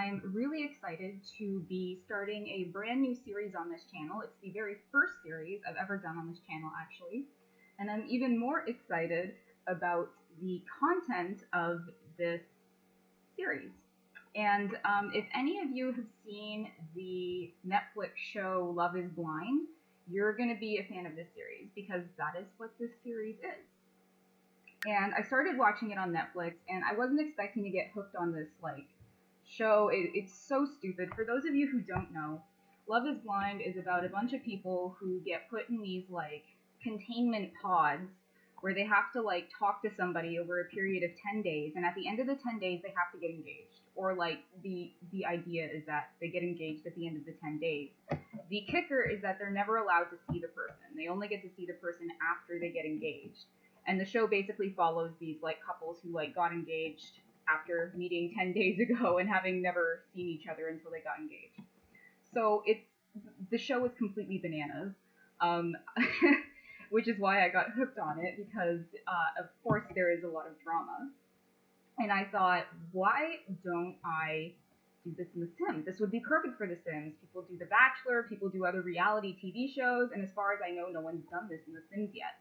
I'm really excited to be starting a brand new series on this channel. It's the very first series I've ever done on this channel, actually. And I'm even more excited about the content of this series. And if any of you have seen the Netflix show Love is Blind, you're going to be a fan of this series because that is what this series is. And I started watching it on Netflix, and I wasn't expecting to get hooked on this, show. It's so stupid. For those of you who don't know, Love is Blind is about a bunch of people who get put in these, containment pods where they have to, talk to somebody over a period of 10 days, and at the end of the 10 days, they have to get engaged. Or, the idea is that they get engaged at the end of the 10 days. The kicker is that they're never allowed to see the person. They only get to see the person after they get engaged. And the show basically follows these, couples who, got engaged after meeting 10 days ago and having never seen each other until they got engaged. So the show is completely bananas, which is why I got hooked on it, because, of course, there is a lot of drama. And I thought, why don't I do this in The Sims? This would be perfect for The Sims. People do The Bachelor, people do other reality TV shows, and as far as I know, no one's done this in The Sims yet.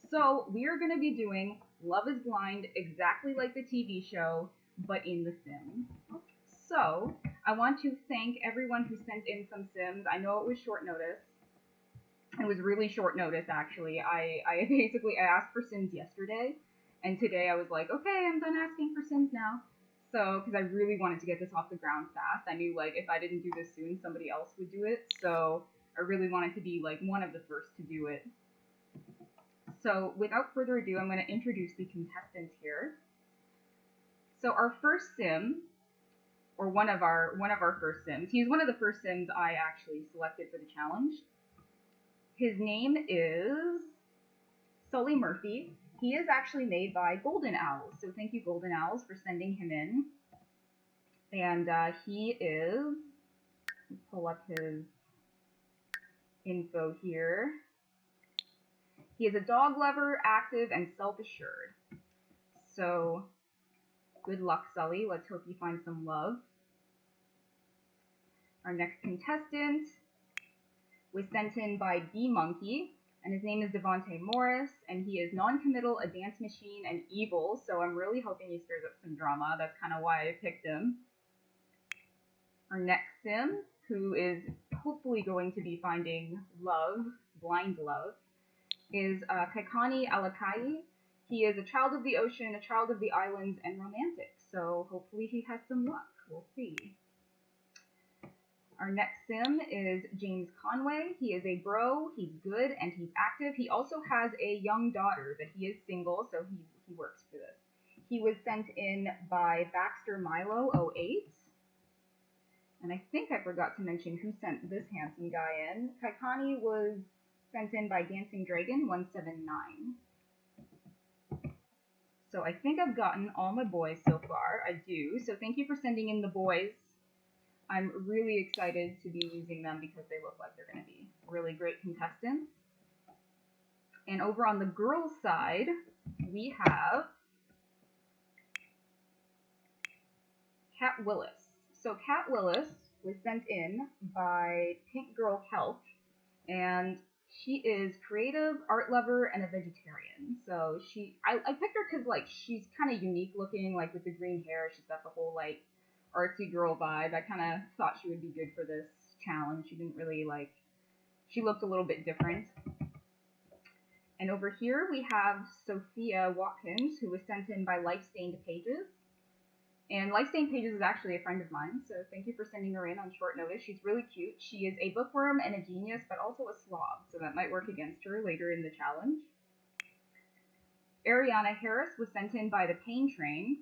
So we are going to be doing Love is Blind exactly like the TV show, but in The Sims. So I want to thank everyone who sent in some Sims. I know it was short notice. It was really short notice, actually. I asked for Sims yesterday, and today I was like, okay, I'm done asking for Sims now. So, because I really wanted to get this off the ground fast. I knew, if I didn't do this soon, somebody else would do it. So I really wanted to be, one of the first to do it. So, without further ado, I'm going to introduce the contestants here. So, our first Sim, or one of our first Sims, he's one of the first Sims I actually selected for the challenge. His name is Sully Murphy. He is actually made by GoldenOwlz, so thank you, GoldenOwlz, for sending him in. And he is, let's pull up his info here. He is a dog lover, active, and self-assured. So, good luck, Sully. Let's hope you find some love. Our next contestant was sent in by bmonki, and his name is Devante Morris, and he is non-committal, a dance machine, and evil, so I'm really hoping he stirs up some drama. That's kind of why I picked him. Our next Sim, who is hopefully going to be finding love, blind love, is Kaikane Alaka'i. He is a child of the ocean, a child of the islands, and romantic. So hopefully he has some luck. We'll see. Our next Sim is James Conway. He is a bro, he's good, and he's active. He also has a young daughter, but he is single, so he works for this. He was sent in by Baxter Milo 08. And I think I forgot to mention who sent this handsome guy in. Kaikane was sent in by Dancing Dragon 179. So I think I've gotten all my boys so far. I do. So thank you for sending in the boys. I'm really excited to be using them because they look like they're going to be really great contestants. And over on the girls' side, we have Kat Willis. So Kat Willis was sent in by pinkgirlkelk, and she is creative, art lover, and a vegetarian. So I picked her because, she's kind of unique looking, with the green hair. She's got the whole, artsy girl vibe. I kind of thought she would be good for this challenge. She didn't really, she looked a little bit different. And over here we have Sophia Watkins, who was sent in by lifestainedpages. And lifestainedpages is actually a friend of mine, so thank you for sending her in on short notice. She's really cute. She is a bookworm and a genius, but also a slob, so that might work against her later in the challenge. Arianna Harris was sent in by Tehpaynetrayne,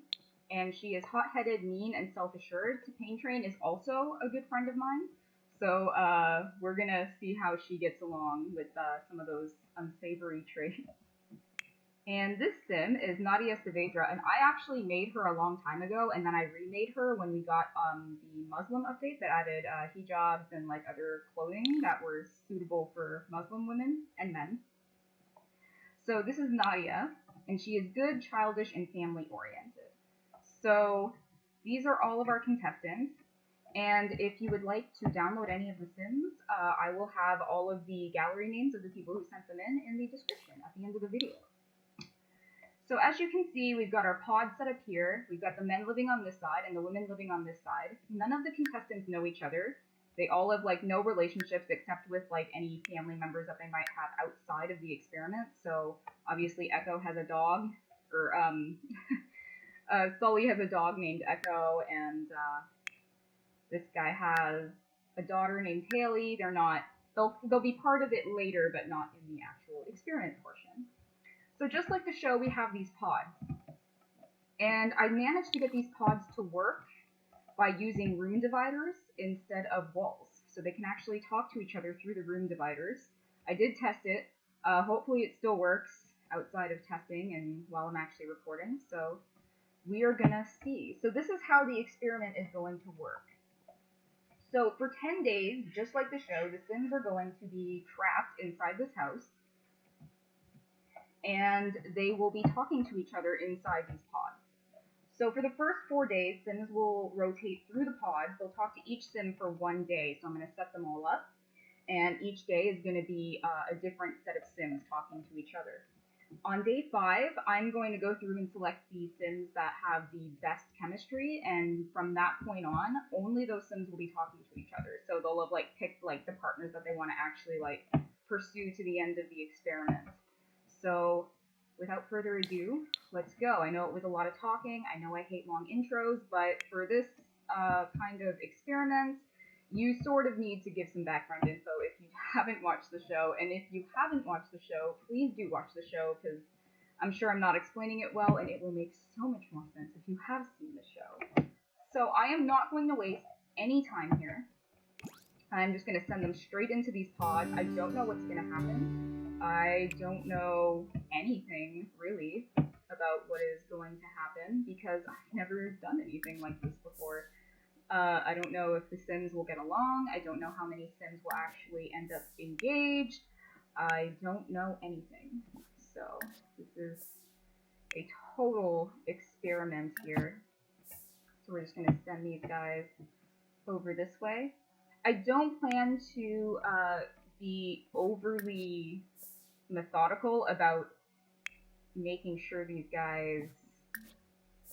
and she is hot-headed, mean, and self-assured. Tehpaynetrayne is also a good friend of mine, so we're going to see how she gets along with some of those unsavory traits. And this Sim is Nadia Saavedra, and I actually made her a long time ago, and then I remade her when we got the Muslim update that added hijabs and other clothing that were suitable for Muslim women and men. So this is Nadia, and she is good, childish, and family-oriented. So these are all of our contestants. And if you would like to download any of the Sims, I will have all of the gallery names of the people who sent them in the description at the end of the video. So as you can see, we've got our pod set up here. We've got the men living on this side and the women living on this side. None of the contestants know each other. They all have like no relationships except with like any family members that they might have outside of the experiment. So obviously Echo has a dog, or Sully has a dog named Echo, and this guy has a daughter named Haley. They're not, they'll be part of it later, but not in the actual experiment portion. So just like the show, we have these pods. And I managed to get these pods to work by using room dividers instead of walls. So they can actually talk to each other through the room dividers. I did test it. Hopefully it still works outside of testing and while I'm actually recording. So we are gonna see. So this is how the experiment is going to work. So for 10 days, just like the show, the Sims are going to be trapped inside this house. And they will be talking to each other inside these pods. So for the first 4 days, Sims will rotate through the pods. They'll talk to each Sim for 1 day, so I'm going to set them all up. And each day is going to be a different set of Sims talking to each other. On day 5, I'm going to go through and select the Sims that have the best chemistry, and from that point on, only those Sims will be talking to each other. So they'll have like picked like the partners that they want to actually like pursue to the end of the experiment. So without further ado, let's go. I know it was a lot of talking. I know I hate long intros, but for this kind of experiment, you sort of need to give some background info if you haven't watched the show. And if you haven't watched the show, please do watch the show, because I'm sure I'm not explaining it well, and it will make so much more sense if you have seen the show. So I am not going to waste any time here. I'm just going to send them straight into these pods. I don't know what's going to happen. I don't know anything, really, about what is going to happen, because I've never done anything like this before. I don't know if the Sims will get along. I don't know how many Sims will actually end up engaged. I don't know anything. So this is a total experiment here. So we're just going to send these guys over this way. I don't plan to be overly methodical about making sure these guys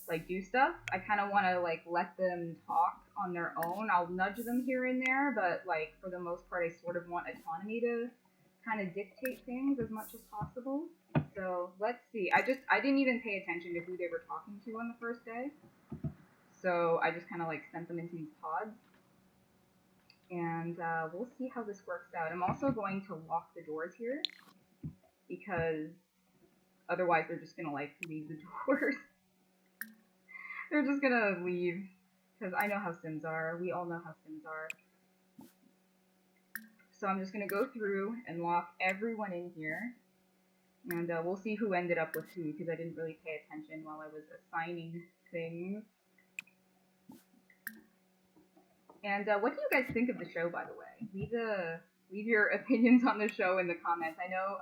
like do stuff. I kind of want to like let them talk on their own. I'll nudge them here and there, but like for the most part, I sort of want autonomy to kind of dictate things as much as possible. So let's see. I didn't even pay attention to who they were talking to on the first day. So I just kind of like sent them into these pods. And we'll see how this works out. I'm also going to lock the doors here, because otherwise they're just going to like leave the doors. They're just going to leave, because I know how Sims are. We all know how Sims are. So I'm just going to go through and lock everyone in here. And we'll see who ended up with who, because I didn't really pay attention while I was assigning things. And what do you guys think of the show, by the way? Leave your opinions on the show in the comments. I know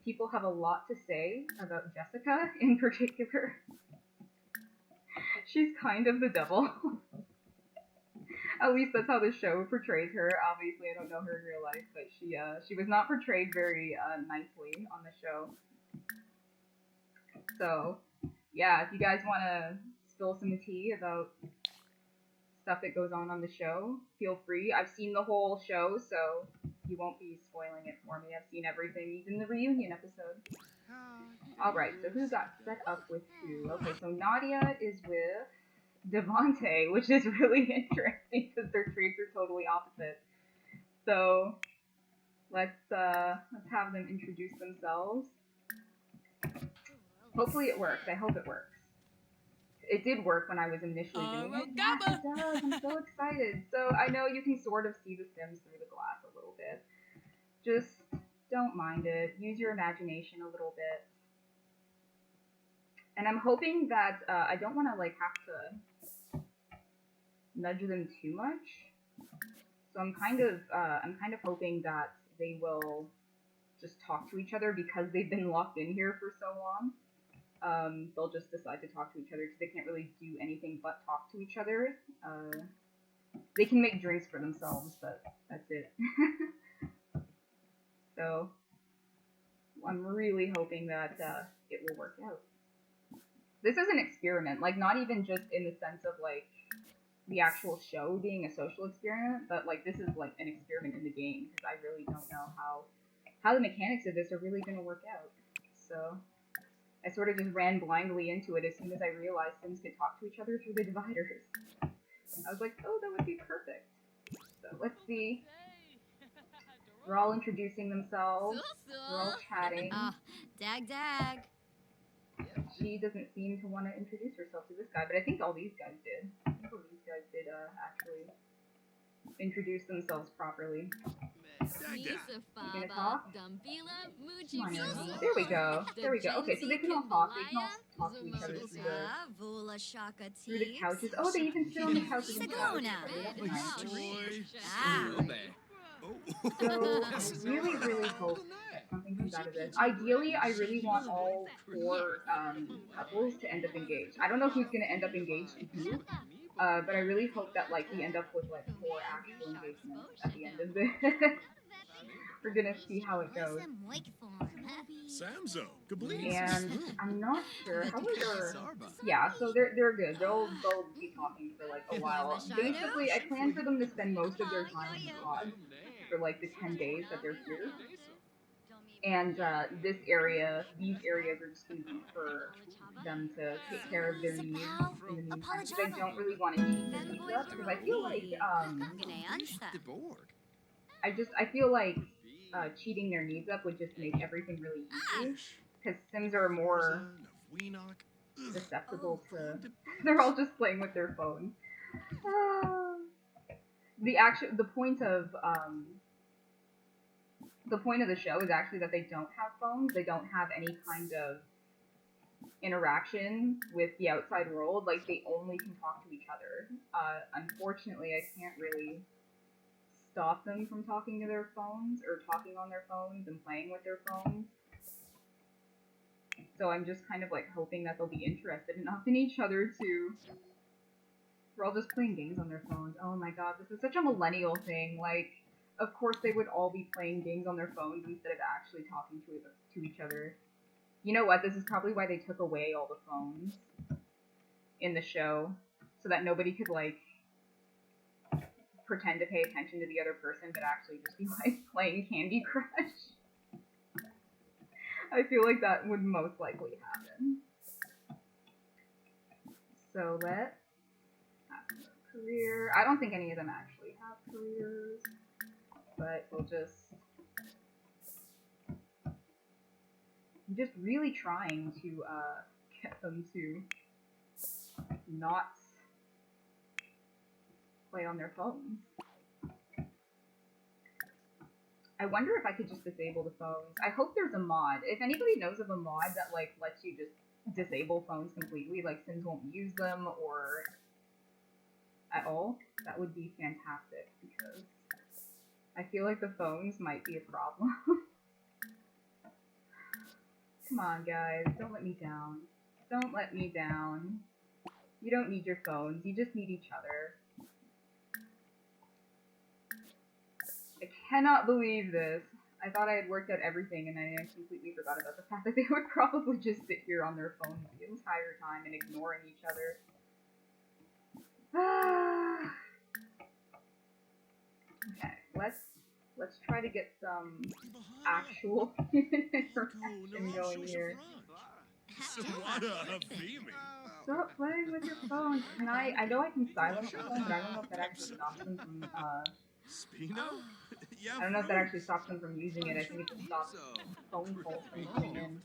people have a lot to say about Jessica in particular. She's kind of the devil. At least that's how the show portrays her. Obviously, I don't know her in real life, but she was not portrayed very nicely on the show. So, yeah, if you guys want to spill some tea about stuff that goes on the show, feel free. I've seen the whole show, so you won't be spoiling it for me. I've seen everything, even the reunion episode. Alright, so who got set up with who? Okay, so Nadia is with Devante, which is really interesting because their traits are totally opposite. So let's have them introduce themselves. Hopefully it works. I hope it works. It did work when I was initially doing it. Yes, it does. I'm so excited. So I know you can sort of see the Sims through the glass a little bit. Just don't mind it. Use your imagination a little bit. And I'm hoping that I don't want to like have to nudge them too much. So I'm kind of hoping that they will just talk to each other because they've been locked in here for so long. They'll just decide to talk to each other because they can't really do anything but talk to each other. They can make drinks for themselves, but that's it. So I'm really hoping that it will work out. This is an experiment, like not even just in the sense of like the actual show being a social experiment, but like this is like an experiment in the game because I really don't know how the mechanics of this are really going to work out. So I sort of just ran blindly into it as soon as I realized Sims could talk to each other through the dividers. I was like, oh, that would be perfect. So let's see. They're all introducing themselves. They're all chatting. Dag. She doesn't seem to want to introduce herself to this guy, but I think all these guys did. I think all these guys did actually introduce themselves properly. You gonna talk? Come on, Ernie. There we go. There we go. Okay, so they can all talk. They can all talk to each other through the couches. Oh, they even sit on the couches and chat with each other. That's nice. So I really, really hope that something comes out of this. Ideally, I really want all 4 couples to end up engaged. I don't know who's gonna end up engaged to who, but I really hope that like we end up with like 4 actual engagements at the end of this. We're gonna see how it goes. And I'm not sure how is our. Yeah, so they're good. They'll be talking for like a while. Basically, I plan for them to spend most of their time in the pod for like the 10 days that they're here. And these areas are just going to be for them to take care of their needs in the meantime. Because I don't really want to cheat their needs up. Because I feel like I feel like cheating their needs up would just make everything really easy. Because Sims are more susceptible to. They're all just playing with their phones. The point of the show is actually that they don't have phones. They don't have any kind of interaction with the outside world. Like, they only can talk to each other. Unfortunately, I can't really stop them from talking to their phones or talking on their phones and playing with their phones. So I'm just kind of like hoping that they'll be interested enough in each other to. We're all just playing games on their phones. Oh my god, this is such a millennial thing. Like, of course they would all be playing games on their phones instead of actually talking to each other. You know what? This is probably why they took away all the phones in the show, so that nobody could, like, pretend to pay attention to the other person, but actually just be, like, playing Candy Crush. I feel like that would most likely happen. So let's have a career. I don't think any of them actually have careers, but we'll just... I'm just really trying to get them to not play on their phones. I wonder if I could just disable the phones. I hope there's a mod. If anybody knows of a mod that like lets you just disable phones completely, like Sims won't use them or at all, that would be fantastic because I feel like the phones might be a problem. Come on, guys. Don't let me down. Don't let me down. You don't need your phones. You just need each other. I cannot believe this. I thought I had worked out everything and I completely forgot about the fact that they would probably just sit here on their phones the entire time and ignoring each other. Okay, let's try to get some actual interaction going here. Stop playing with your phone. Can I know I can silence your phone, but I don't know if that actually stops them from I don't know if that actually stops them from using it. I think it just stops phone calls from coming in.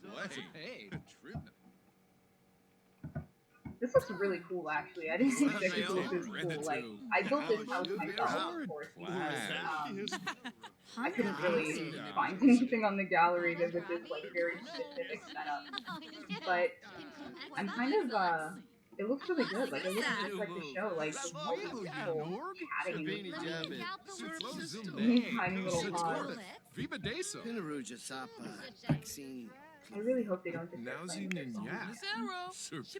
This looks really cool, actually. I didn't think that this looked this cool. Like, I built this house myself, of course, because I couldn't really find anything on the gallery that with this like very specific setup. But I'm kind of it looks really good. Like it looks just like the show. Like just all these people chatting in these tiny little pods. I really hope they don't just start playing their phones. Just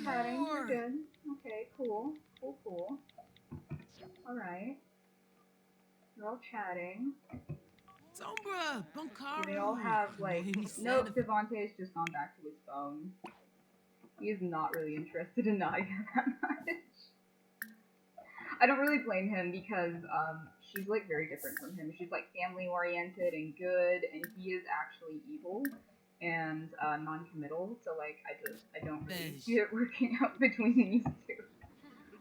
chatting. You're good. Okay, cool. Cool. Alright. They're all chatting. Sombra, Do they all have, like... Nope, Devante's just gone back to his phone. He is not really interested in Nadia that much. I don't really blame him because, she's, like, very different from him. She's, like, family-oriented and good, and he is actually evil and, non-committal, so, like, I don't really see it working out between these two.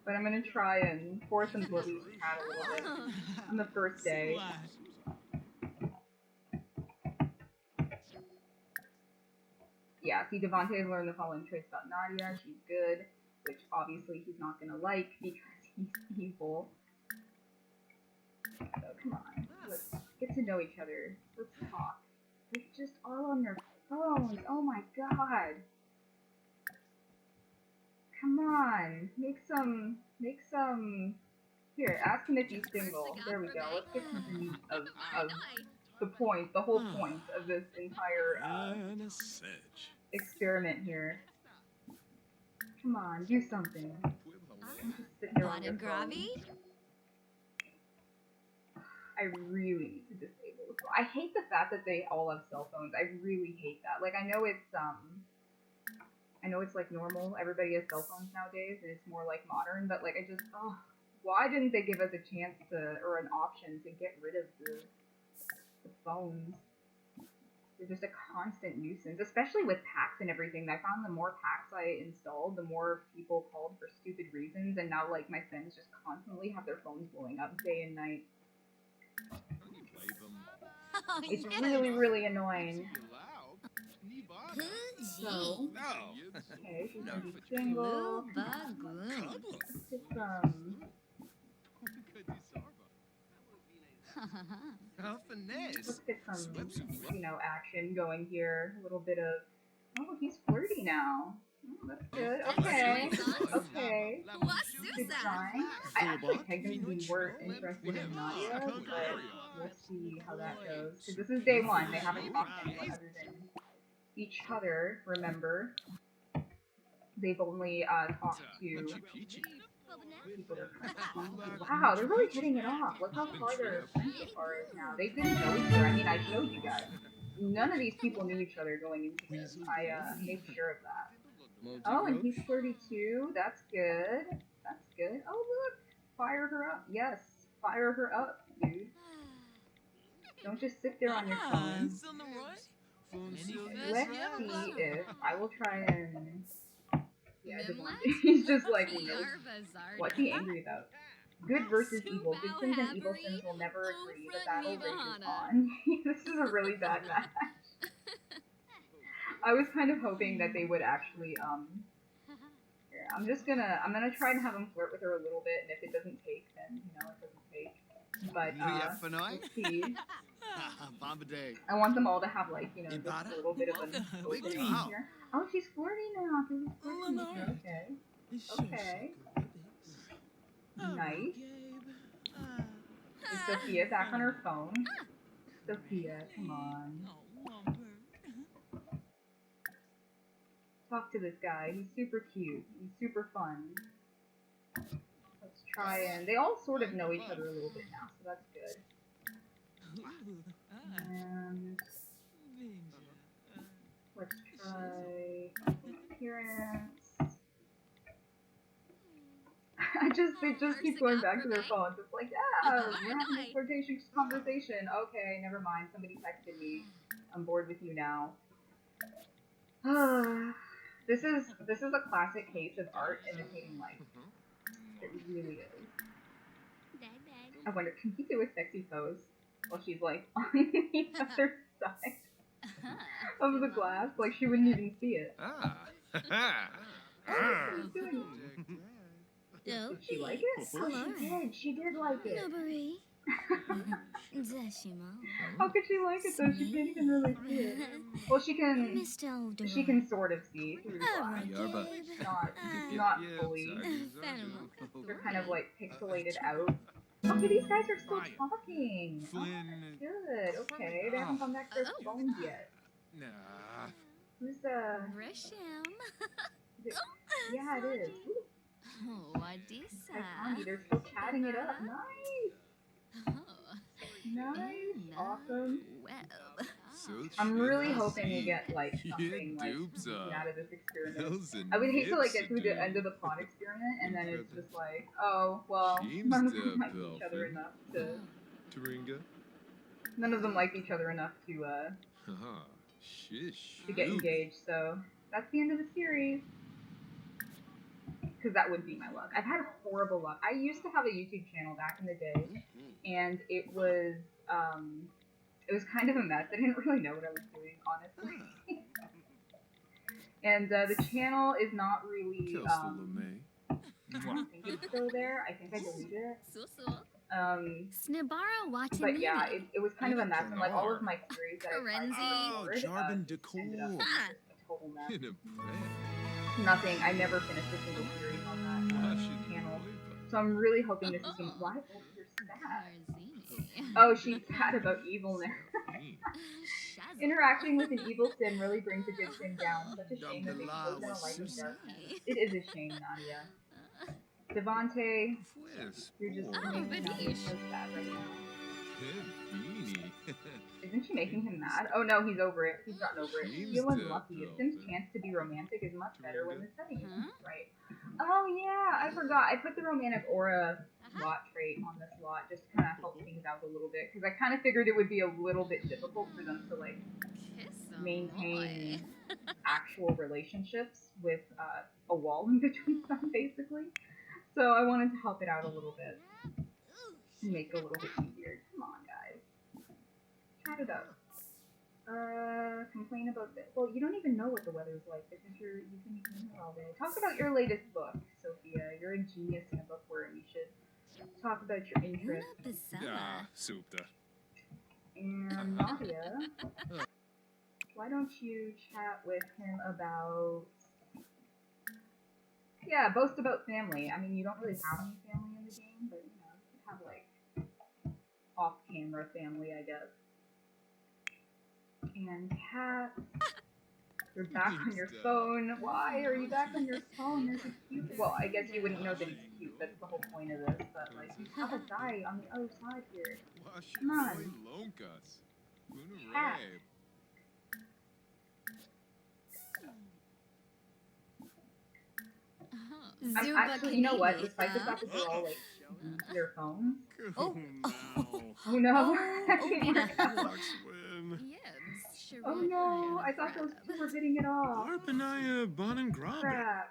But I'm gonna try and force them to at least chat a little bit on the first day. Yeah, see, Devante has learned the following traits about Nadia. She's good, which obviously he's not gonna like because he's evil. So come on, let's get to know each other. Let's talk. They're just all on their phones. Oh my god. Come on, make some. Here, ask him if he's single. There we go. Let's get to the meat of the point, the whole point of this entire experiment here. Come on, do something. Don't just sit there on your phone. I really need to disable the phone. I hate the fact that they all have cell phones. I really hate that. Like, I know it's like normal. Everybody has cell phones nowadays, and it's more like modern. But like, why didn't they give us a chance to, or an option to get rid of the phones? They're just a constant nuisance, especially with packs and everything. I found the more packs I installed, the more people called for stupid reasons, and now like my friends just constantly have their phones blowing up day and night. It's really, really annoying. So, okay, she's gonna be single. Let's get some. Let's get some, action going here. A little bit of. Oh, he's flirty now. Oh, that's good. Okay. Okay. Good sign. I actually technically were interested in Nadia, but we'll see how that goes. Because this is day one. They haven't talked to anyone other than each other, remember. They've only talked to people they're friends with. Wow, they're really hitting it off. Look how far their friendship is now. They didn't know each other. I mean, I showed you guys. None of these people knew each other going into this. I made sure of that. Oh, and he's 32. That's good. That's good. Oh, look. Fire her up. Yes. Fire her up, dude. Don't just sit there on your phone. Let's see if I will try and... Yeah, he's just like, what's he angry about? Good versus evil. Good sins and evil sins will never agree. The battle rages on. This is a really bad match. I was kind of hoping that they would actually, here, I'm gonna try and have him flirt with her a little bit, and if it doesn't take, then, it doesn't take. But, let's see. I want them all to have, like, just a little bit of an opening here. Oh, she's flirty now. She's flirting with her. Okay. Okay. Nice. Is Sophia back on her phone? Sophia, come on. Talk to this guy. He's super cute. He's super fun. Let's try and... They all sort of know each other a little bit now, so that's good. And... Let's try... appearance. They just keep going back to their phones. It's like, yeah, we're having a flirtatious conversation. Okay, never mind. Somebody texted me. I'm bored with you now. This is a classic case of art imitating life. It really is. I wonder, can he do a sexy pose while she's like on the other side of the glass? Like she wouldn't even see it. Doing Did she like it? Oh, she did like it. How could she like it though? She can't even really see it. Well, she can sort of see through the glass. Not fully. They're kind of like pixelated out. Okay, these guys are still talking. Oh, that's good. Okay, they haven't gone back to their phones yet. Who's Yeah, it is. Ooh. Oh, Adisa. Kaikane, they're still chatting it up. Nice. Nice. Awesome. Well. I'm really hoping we get like something like out of this experiment. I would hate to like get through the end of the plot experiment and then it's just like, oh well, none of them like each other enough to. None of them like each other enough to get engaged. So that's the end of the series. Because that would be my luck. I've had horrible luck. I used to have a YouTube channel back in the day, and it was kind of a mess. I didn't really know what I was doing, honestly. And the channel is not really. I think it's still there. I think I deleted it. Snibara watching. But yeah, it was kind of a mess, and like all of my series that I tried to record ended up being just a total mess. Nothing. I never finished a single series on that channel. So I'm really hoping this is gonna. Why? Oh, you're sad. Oh, she's sad about evil now. Interacting with an evil sim really brings a good sim down. Such a shame that they chose in a life of darkness. It is a shame, Nadia. Devante, you're just making Nadia so sad right now. Isn't she making him mad? Oh no, he's over it. He's gotten over it. Feel unlucky. A sim's chance to be romantic is much better when the setting is right. Oh yeah, I forgot. I put the romantic aura slot trait on the slot just to kind of help things out a little bit because I kind of figured it would be a little bit difficult for them to like maintain actual relationships with a wall in between them, basically. So I wanted to help it out a little bit and make it a little bit easier. Come on, guys. Chat it up. Complain about this. Well, you don't even know what the weather's like because you've been eating it all day. Talk about your latest book, Sophia. You're a genius in a bookworm. You should talk about your interests. And Nadia, why don't you chat with him about... Yeah, boast about family. I mean, you don't really have any family in the game, but you know, you have like off-camera family, I guess. And Kat, you're back on your phone. Why are you back on your phone? This is cute. Well, I guess you wouldn't know that it's cute. That's the whole point of this. But like, you have a guy on the other side here. Come on. Kat. Actually, you know what? Despite the fact that they're all like their phones. Oh no! Oh no! I thought those two were hitting it off. Crap.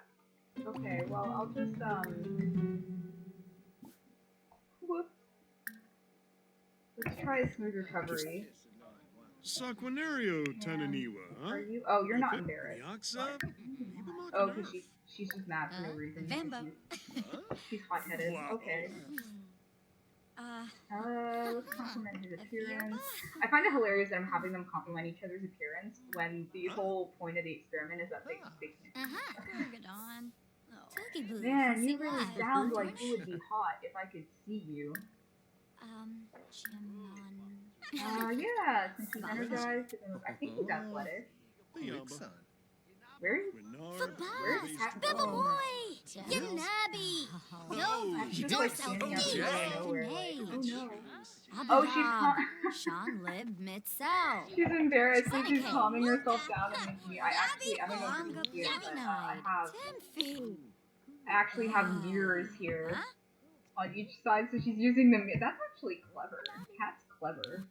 Okay, well I'll just whoops. Let's try a smooth recovery. Are you? Oh, you're not embarrassed. Oh, because she's just mad for no reason. She's hot-headed. Okay. Let's compliment his appearance. I find it hilarious that I'm having them compliment each other's appearance when the whole point of the experiment is that they Man, you really sound like you would be hot if I could see you. Yeah, since he's energized, I think he's athletic. Where's Kat? Boy! You nabby! No, She's don't like standing out there out of nowhere. Like, oh no. Oh, Sean lived mid-cell. She's embarrassed, so she's calming herself down and making me. I don't know if you can see it, but I actually have mirrors here on each side, so she's using them. That's actually clever. Kat's clever.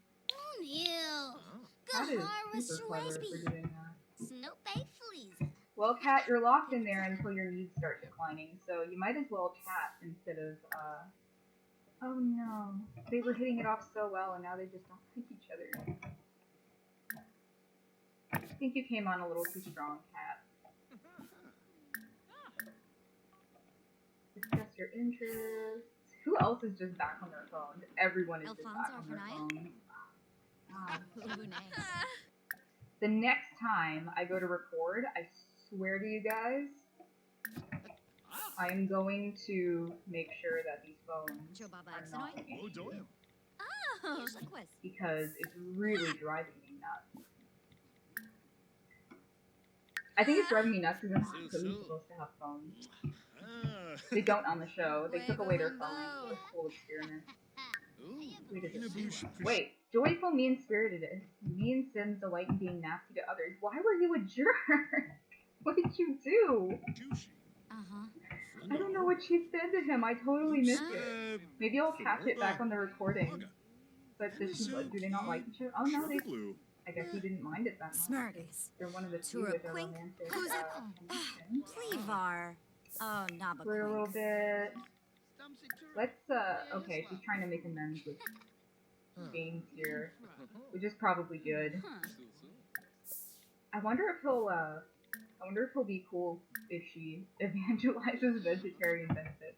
Kat is super clever for doing that. Well, Kat, you're locked in there until your needs start declining, so you might as well chat instead of, Oh no. They were hitting it off so well, and now they just don't like each other. I think you came on a little too strong, Kat. Discuss your interests. Who else is just back on their phones? Everyone is just back on their phones. The next time I go to record, I swear to you guys, I am going to make sure that these phones are not an issue. Because it's really driving me nuts. I think it's driving me nuts because I'm not really supposed to have phones. They don't on the show. They took away their phone. It's a whole experiment. Wait, joyful, mean-spirited. Mean Sims delight in being nasty to others. Why were you a jerk? What did you do? I don't know what she said to him. I totally missed it. Maybe I'll catch it back on the recording. But do they not like each other? Oh no, I guess he didn't mind it that much. Smarties. They're one of the two with a romantic Cleavar. Oh, for a little bit. Let's okay, she's trying to make amends with James here, which is probably good. I wonder if he'll be cool if she evangelizes vegetarian benefits.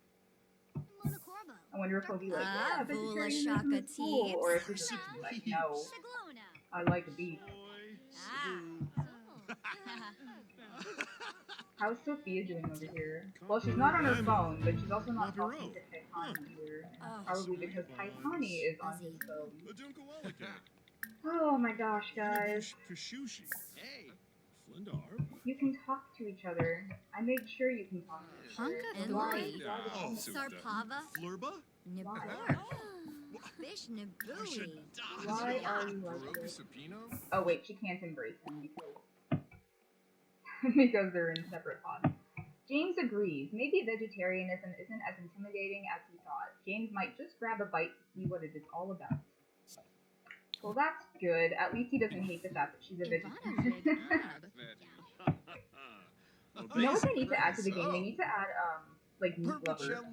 I wonder if he'll be like, yeah, vegetarianism is cool, or if he'll just be like, no, I like beef. How's Sophia doing over here? Well, she's not on her phone, but she's also not talking to Kaikane either. Probably because Kaikane is on his phone. Oh my gosh, guys. You can talk to each other. I made sure you can talk to each other. Why? Sarpava. Flurba? Nibur. Fish Nibui. Why are you like this? Oh wait, she can't embrace him because they're in separate pods. James agrees. Maybe vegetarianism isn't as intimidating as he thought. James might just grab a bite to see what it is all about. Well, that's good. At least he doesn't hate the fact that she's a vegetarian. You know what they need to add to the game? They need to add, like, meat lover.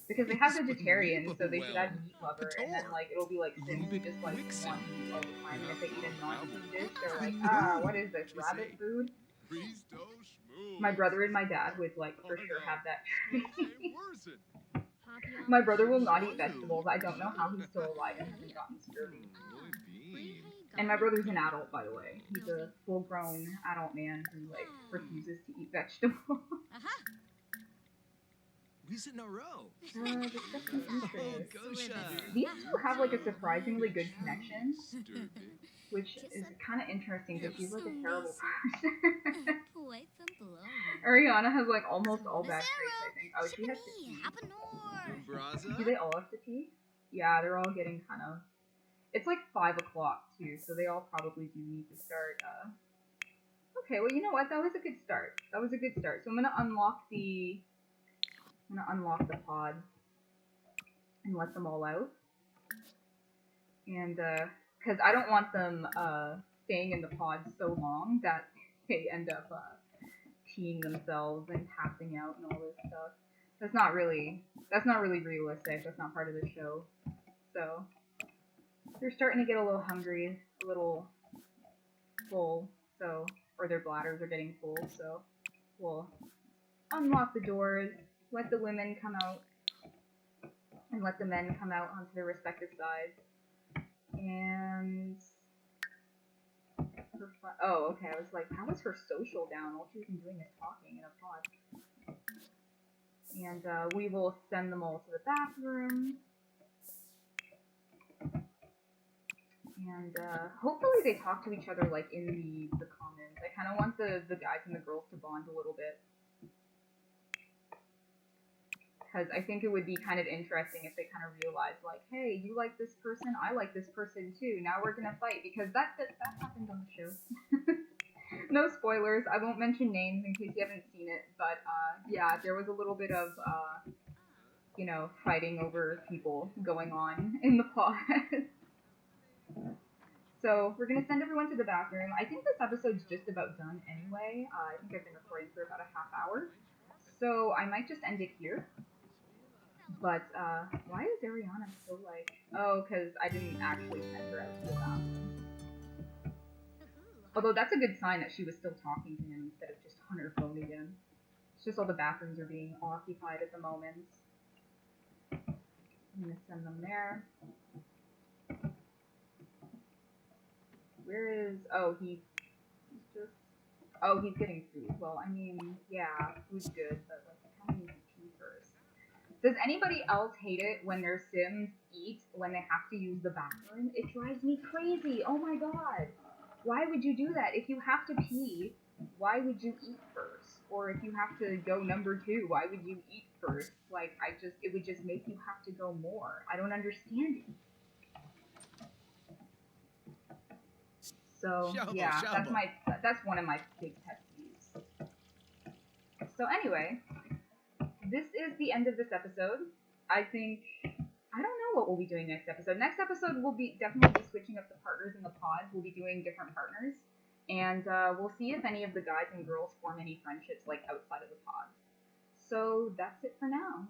Because they have vegetarians, so they should add meat lover, and then, like, it'll be like Sims who just, like, want meat all the time. And if they eat a non-meat dish, they're like, what is this, rabbit food? My brother and my dad would, like, for sure have that trait. My brother will not eat vegetables. I don't know how he's still alive and hasn't gotten scurvy. And my brother's an adult, by the way. He's a full-grown adult man who, like, refuses to eat vegetables. We sit in a row. Discussing interests. These two have, like, a surprisingly good connection, which is kind of interesting because she's, like, a terrible person. Arianna has, like, almost all bad traits, I think. Oh, she has to pee. Do they all have to pee? Yeah, they're all getting kind of... It's like 5 o'clock too, so they all probably do need to start. Okay, well, you know what? That was a good start. That was a good start. So I'm gonna unlock the pod and let them all out. And because I don't want them staying in the pod so long that they end up peeing themselves and passing out and all this stuff. That's not really realistic. That's not part of the show. So. They're starting to get a little hungry, a little full, so, or their bladders are getting full, so we'll unlock the doors, let the women come out, and let the men come out onto their respective sides. And oh, okay, I was like, how is her social down? All she's been doing is talking in a pod. And we will send them all to the bathroom. And hopefully they talk to each other like in the commons. I kind of want the guys and the girls to bond a little bit. Because I think it would be kind of interesting if they kind of realize like, hey, you like this person, I like this person too, now we're gonna fight. Because that happened on the show. No spoilers, I won't mention names in case you haven't seen it. But yeah, there was a little bit of, you know, fighting over people going on in the pod. So, we're going to send everyone to the bathroom. I think this episode's just about done anyway. I think I've been recording for about a half hour. So, I might just end it here. But, why is Arianna still like... Oh, because I didn't actually send her out to the bathroom. Although, that's a good sign that she was still talking to him instead of just on her phone again. It's just all the bathrooms are being occupied at the moment. I'm going to send them there. Where is... Oh, he's just... Oh, he's getting food. Well, I mean, yeah, food's good, but, like, I kind of need to pee first. Does anybody else hate it when their Sims eat when they have to use the bathroom? It drives me crazy. Oh my god. Why would you do that? If you have to pee, why would you eat first? Or if you have to go number 2, why would you eat first? Like, it would just make you have to go more. I don't understand it. So, yeah, that's one of my big pet peeves. So anyway, this is the end of this episode. I don't know what we'll be doing next episode. Next episode, we'll definitely be switching up the partners in the pods. We'll be doing different partners. And we'll see if any of the guys and girls form any friendships, like, outside of the pods. So that's it for now.